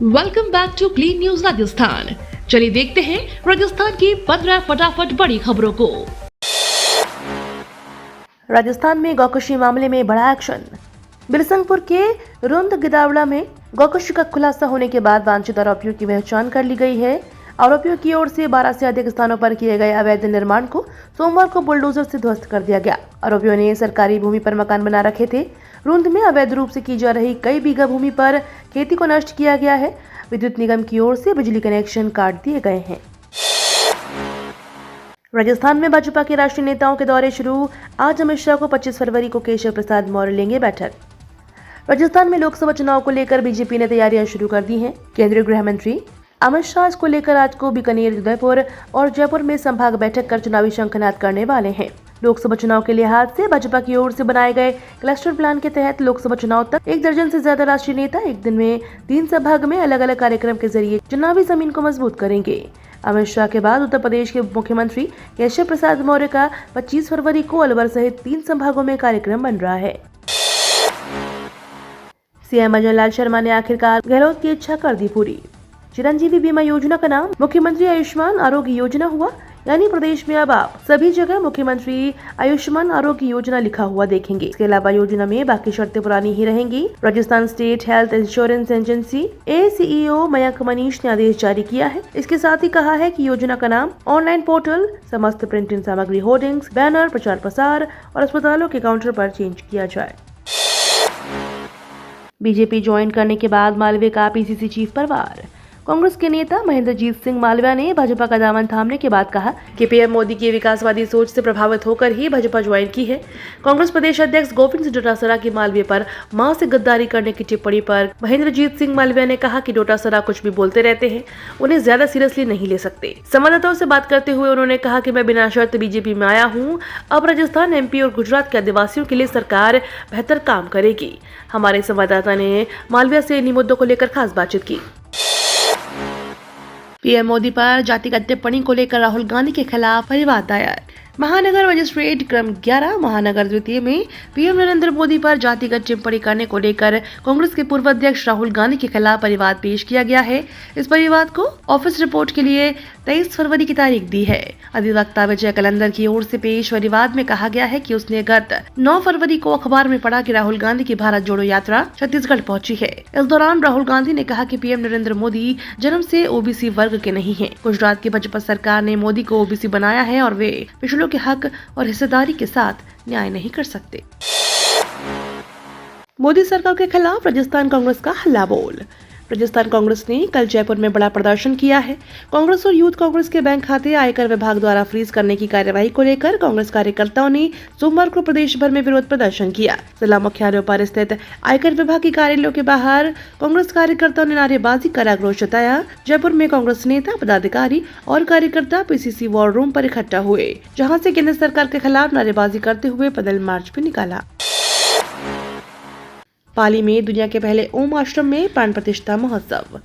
Welcome back to clean news Rajasthan. चलिए देखते हैं राजस्थान की 15 फटाफट बड़ी खबरों को। राजस्थान में गौकशी मामले में बड़ा एक्शन। बिरसंगपुर के रुंद गिदावड़ा में गौकशी का खुलासा होने के बाद वांछित आरोपियों की पहचान कर ली गई है। आरोपियों की ओर से 12 से अधिक स्थानों पर किए गए अवैध निर्माण को सोमवार को बुलडोजर से ध्वस्त कर दिया गया। आरोपियों ने सरकारी भूमि पर मकान बना रखे थे। रुंद में अवैध रूप से की जा रही कई बीघा भूमि पर खेती को नष्ट किया गया है। विद्युत निगम की ओर से बिजली कनेक्शन काट दिए गए हैं। राजस्थान में भाजपा के राष्ट्रीय नेताओं के दौरे शुरू। आज अमित शाह को 25 फरवरी को केशव प्रसाद मौर्य लेंगे बैठक। राजस्थान में लोकसभा चुनाव को लेकर बीजेपी ने तैयारियां शुरू कर दी हैं। केंद्रीय गृह मंत्री अमित शाह को लेकर आज को बीकानेर, उदयपुर और जयपुर में संभाग बैठक कर चुनावी शंखनाद करने वाले हैं। लोकसभा चुनाव के लिहाज से भाजपा की ओर से बनाए गए क्लस्टर प्लान के तहत लोकसभा चुनाव तक 1 दर्जन से ज्यादा राष्ट्रीय नेता एक दिन में 3 संभाग में अलग अलग कार्यक्रम के जरिए चुनावी जमीन को मजबूत करेंगे। अमित शाह के बाद उत्तर प्रदेश के मुख्यमंत्री केशव प्रसाद मौर्य का 25 फरवरी को अलवर सहित 3 संभागों में कार्यक्रम बन रहा है। सीएम अजय लाल शर्मा ने आखिरकार गहलोत की इच्छा कर दी पूरी। चिरंजीवी बीमा योजना का नाम मुख्यमंत्री आयुष्मान आरोग्य योजना हुआ, यानी प्रदेश में अब आप सभी जगह मुख्यमंत्री आयुष्मान आरोग्य योजना लिखा हुआ देखेंगे। इसके अलावा योजना में बाकी शर्तें पुरानी ही रहेंगी। Rajasthan state health insurance agency ACEO Mayank Manish ने आदेश जारी किया है। इसके साथ ही कहा है कि योजना का नाम, ऑनलाइन पोर्टल, समस्त प्रिंटिंग सामग्री, होर्डिंग्स, बैनर, प्रचार प्रसार और अस्पतालों के काउंटर पर चेंज किया जाए। बीजेपी ज्वाइन करने के बाद मालवीय का PCC चीफ परवार। कांग्रेस के नेता महेंद्रजीत सिंह मालविया ने भाजपा का दामन थामने के बाद कहा कि पीएम मोदी की विकासवादी सोच से प्रभावित होकर ही भाजपा ज्वाइन की है। कांग्रेस प्रदेश अध्यक्ष गोविंद सिंह डोटासरा की मालवीय पर मां से गद्दारी करने की टिप्पणी पर महेंद्रजीत सिंह मालविया ने कहा कि डोटासरा कुछ भी बोलते रहते हैं, उन्हें ज्यादा सीरियसली नहीं ले सकते। संवाददाताओं से बात करते हुए उन्होंने कहा कि मैं बिना शर्त बीजेपी में आया हूँ। अब राजस्थान, MP और गुजरात के आदिवासियों के लिए सरकार बेहतर काम करेगी। हमारे संवाददाता ने मालविया से इन्हीं मुद्दों को लेकर खास बातचीत की। पीएम मोदी पर जातिगत टिप्पणी को लेकर राहुल गांधी के खिलाफ परिवाद दायर। महानगर मजिस्ट्रेट क्रम 11 महानगर द्वितीय में पीएम नरेंद्र मोदी पर जातिगत टिप्पणी करने को लेकर कांग्रेस के पूर्व अध्यक्ष राहुल गांधी के खिलाफ परिवाद पेश किया गया है। इस परिवाद को ऑफिस रिपोर्ट के लिए 23 फरवरी की तारीख दी है। अधिवक्ता विजय कलंदर की ओर से पेश परिवाद में कहा गया है कि उसने गत 9 फरवरी को अखबार में पढ़ा कि राहुल गांधी की भारत जोड़ो यात्रा छत्तीसगढ़ पहुंची है। इस दौरान राहुल गांधी ने कहा कि पीएम नरेंद्र मोदी जन्म से OBC वर्ग के नहीं है। गुजरात की भाजपा सरकार ने मोदी को OBC बनाया है और वे पिछड़ों के हक और हिस्सेदारी के साथ न्याय नहीं कर सकते। मोदी सरकार के खिलाफ राजस्थान कांग्रेस का हल्ला बोल। राजस्थान कांग्रेस ने कल जयपुर में बड़ा प्रदर्शन किया है। कांग्रेस और यूथ कांग्रेस के बैंक खाते आयकर विभाग द्वारा फ्रीज करने की कार्यवाही को लेकर कांग्रेस कार्यकर्ताओं ने सोमवार को प्रदेश भर में विरोध प्रदर्शन किया। जिला मुख्यालयों पर स्थित आयकर विभाग के कार्यालयों के बाहर कांग्रेस कार्यकर्ताओं ने नारेबाजी कर आक्रोश जताया। जयपुर में कांग्रेस नेता, पदाधिकारी और कार्यकर्ता PCC वॉर रूम पर इकट्ठा हुए, जहाँ से केंद्र सरकार के खिलाफ नारेबाजी करते हुए पैदल मार्च भी निकाला। पाली में दुनिया के पहले ओम आश्रम में प्राण प्रतिष्ठा महोत्सव।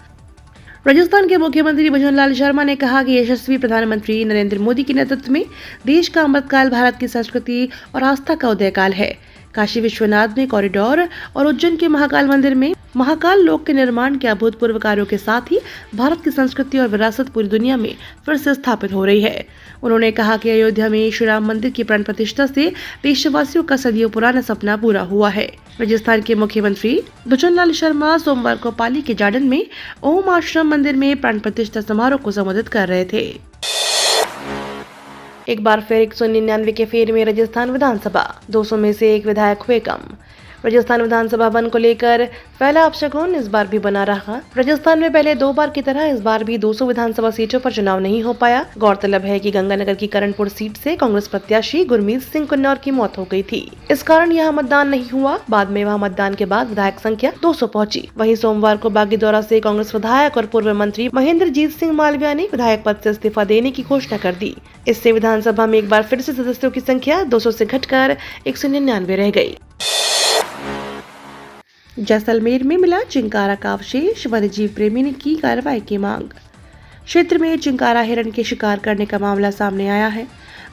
राजस्थान के मुख्यमंत्री भजन लाल शर्मा ने कहा कि यशस्वी प्रधानमंत्री नरेंद्र मोदी के नेतृत्व में देश का अमृतकाल भारत की संस्कृति और आस्था का उदयकाल है। काशी विश्वनाथ में कॉरिडोर और उज्जैन के महाकाल मंदिर में महाकाल लोक के निर्माण के अभूतपूर्व कार्यों के साथ ही भारत की संस्कृति और विरासत पूरी दुनिया में फिर से स्थापित हो रही है। उन्होंने कहा कि अयोध्या में श्री राम मंदिर की प्राण प्रतिष्ठा से देशवासियों का सदियों पुराना सपना पूरा हुआ है। राजस्थान के मुख्यमंत्री भजन लाल शर्मा सोमवार को पाली के जार्डन में ओम आश्रम मंदिर में प्राण प्रतिष्ठा समारोह को संबोधित कर रहे थे। एक बार फिर 199 के फेर में राजस्थान विधानसभा, 200 में से 1 विधायक हुए कम। राजस्थान विधानसभा वन को लेकर पहला अपशगुन इस बार भी बना रहा। राजस्थान में पहले 2 बार की तरह इस बार भी 200 विधानसभा सीटों पर चुनाव नहीं हो पाया। गौरतलब है कि गंगानगर की करणपुर सीट से कांग्रेस प्रत्याशी गुरमीत सिंह कुन्नौर की मौत हो गई थी। इस कारण यहाँ मतदान नहीं हुआ। बाद में वहाँ मतदान के बाद विधायक संख्या 200 पहुंची। वहीं सोमवार को बागीदौरा से कांग्रेस विधायक और पूर्व मंत्री महेंद्रजीत सिंह मालविया ने विधायक पद से इस्तीफा देने की घोषणा कर दी। इससे विधानसभा में एक बार फिर से सदस्यों की संख्या 200 से घटकर 199 रह गई। जैसलमेर में मिला चिंकारा का अवशेष, वन्यजीव प्रेमी ने की कार्रवाई की मांग। क्षेत्र में चिंकारा हिरण के शिकार करने का मामला सामने आया है।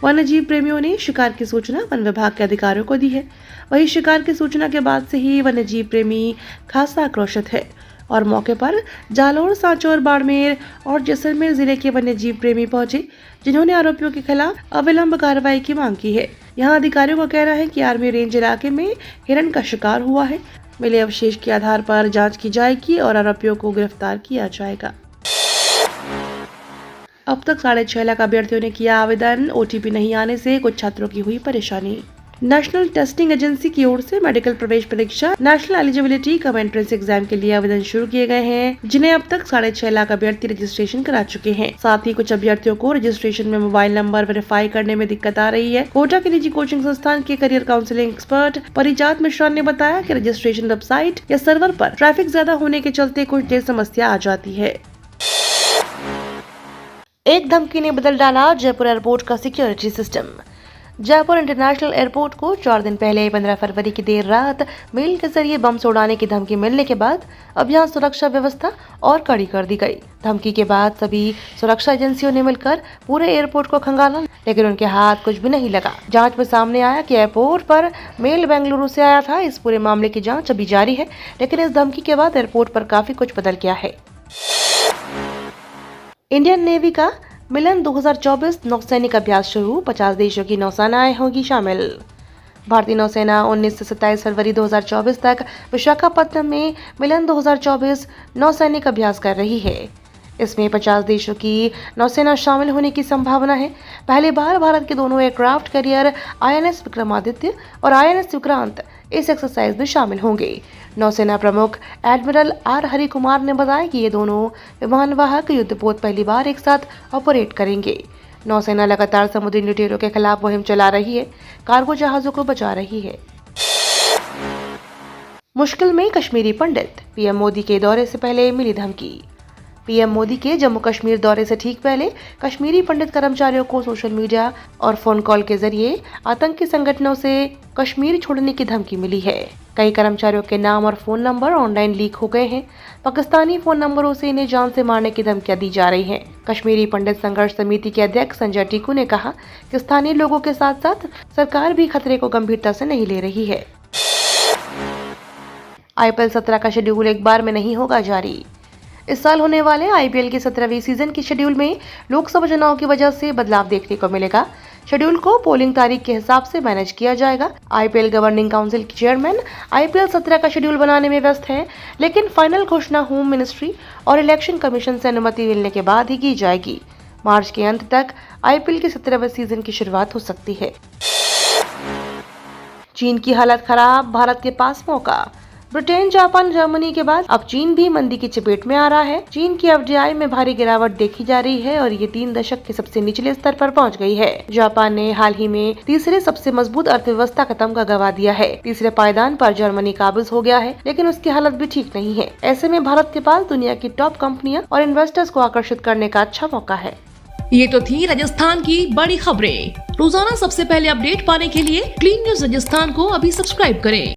वन्यजीव प्रेमियों ने शिकार की सूचना वन विभाग के अधिकारियों को दी है। वहीं शिकार की सूचना के बाद से ही वन्यजीव प्रेमी खासा आक्रोशित है। और मौके पर जालौर, सांचौर, बाड़मेर और जैसलमेर जिले के वन्यजीव प्रेमी पहुंचे, जिन्होंने आरोपियों के खिलाफ अविलंब कार्रवाई की मांग की है। यहाँ अधिकारियों का कहना है कि आर्मी रेंज इलाके में हिरण का शिकार हुआ है। मिले अवशेष के आधार पर जांच की जाएगी और आरोपियों को गिरफ्तार किया जाएगा। अब तक 6.5 लाख अभ्यर्थियों ने किया आवेदन। OTP नहीं आने से कुछ छात्रों की हुई परेशानी। नेशनल टेस्टिंग एजेंसी की ओर से मेडिकल प्रवेश परीक्षा national eligibility cum entrance exam के लिए आवेदन शुरू किए गए हैं, जिन्हें अब तक 6.5 लाख अभ्यर्थी रजिस्ट्रेशन करा चुके हैं। साथ ही कुछ अभ्यर्थियों को रजिस्ट्रेशन में मोबाइल नंबर वेरीफाई करने में दिक्कत आ रही है। कोटा के निजी कोचिंग संस्थान के करियर काउंसलिंग एक्सपर्ट परिजात मिश्रा ने बताया कि रजिस्ट्रेशन वेबसाइट या सर्वर पर ट्रैफिक ज्यादा होने के चलते कुछ देर समस्या आ जाती है। एक धमकी ने बदल डाला जयपुर एयरपोर्ट का security system. Jaipur international airport को 4 दिन पहले 15 फरवरी की देर रात मेल के जरिए बम उड़ाने की धमकी मिलने के बाद अब यहाँ सुरक्षा व्यवस्था और कड़ी कर दी गई। धमकी के बाद सभी सुरक्षा एजेंसियों ने मिलकर पूरे एयरपोर्ट को खंगाला, लेकिन उनके हाथ कुछ भी नहीं लगा। जांच में सामने आया कि एयरपोर्ट पर मेल बेंगलुरु से आया था। इस पूरे मामले की जाँच अभी जारी है, लेकिन इस धमकी के बाद एयरपोर्ट पर काफी कुछ बदल गया है। इंडियन नेवी का मिलन 2024 नौसैनिक अभ्यास शुरू। 50 देशों की नौसेनाएं होगी शामिल। भारतीय नौसेना 19 से 27 फरवरी 2024 तक विशाखापत्तनम में मिलन 2024 नौसैनिक अभ्यास कर रही है। इसमें 50 देशों की नौसेना शामिल होने की संभावना है। पहली बार भारत के दोनों एयरक्राफ्ट कैरियर INS विक्रमादित्य और INS विक्रांत इस एक्सरसाइज में शामिल होंगे। नौसेना प्रमुख एडमिरल R हरि कुमार ने बताया कि ये दोनों विमानवाहक युद्धपोत पहली बार एक साथ ऑपरेट करेंगे। नौसेना लगातार समुद्री लुटेरों के खिलाफ मुहिम चला रही है, कार्गो जहाजों को बचा रही है। मुश्किल में कश्मीरी पंडित। PM मोदी के दौरे से पहले मिली धमकी। PM मोदी के जम्मू कश्मीर दौरे से ठीक पहले कश्मीरी पंडित कर्मचारियों को सोशल मीडिया और फोन कॉल के जरिए आतंकी संगठनों से कश्मीर छोड़ने की धमकी मिली है। कई कर्मचारियों के नाम और फोन नंबर ऑनलाइन लीक हो गए हैं। पाकिस्तानी फोन नंबरों से इन्हें जान से मारने की धमकियां दी जा रही हैं। कश्मीरी पंडित संघर्ष समिति के अध्यक्ष संजय टीकू ने कहा कि स्थानीय लोगों के साथ साथ सरकार भी खतरे को गंभीरता से नहीं ले रही है। IPL 17 का शेड्यूल एक बार में नहीं होगा जारी। इस साल होने वाले IPL के 17वीं सीजन के शेड्यूल में लोकसभा चुनाव की वजह से बदलाव देखने को मिलेगा। शेड्यूल को पोलिंग तारीख के हिसाब से मैनेज किया जाएगा। IPL गवर्निंग काउंसिल के चेयरमैन IPL 17 का शेड्यूल बनाने में व्यस्त हैं, लेकिन फाइनल घोषणा होम मिनिस्ट्री और इलेक्शन कमीशन से अनुमति मिलने के बाद ही की जाएगी। मार्च के अंत तक IPL के 17वें सीजन की शुरुआत हो सकती है। चीन की हालत खराब, भारत के पास मौका। ब्रिटेन, जापान, जर्मनी के बाद अब चीन भी मंदी की चपेट में आ रहा है। चीन की FDI में भारी गिरावट देखी जा रही है और ये 3 दशक के सबसे निचले स्तर पर पहुंच गई है। जापान ने हाल ही में तीसरे सबसे मजबूत अर्थव्यवस्था का तमगा गंवा दिया है। तीसरे पायदान पर जर्मनी काबिज हो गया है, लेकिन उसकी हालत भी ठीक नहीं है। ऐसे में भारत के पास दुनिया की टॉप कंपनियां और इन्वेस्टर्स को आकर्षित करने का अच्छा मौका है। ये तो थी राजस्थान की बड़ी खबरें। रोजाना सबसे पहले अपडेट पाने के लिए क्लीन न्यूज राजस्थान को अभी सब्सक्राइब करें।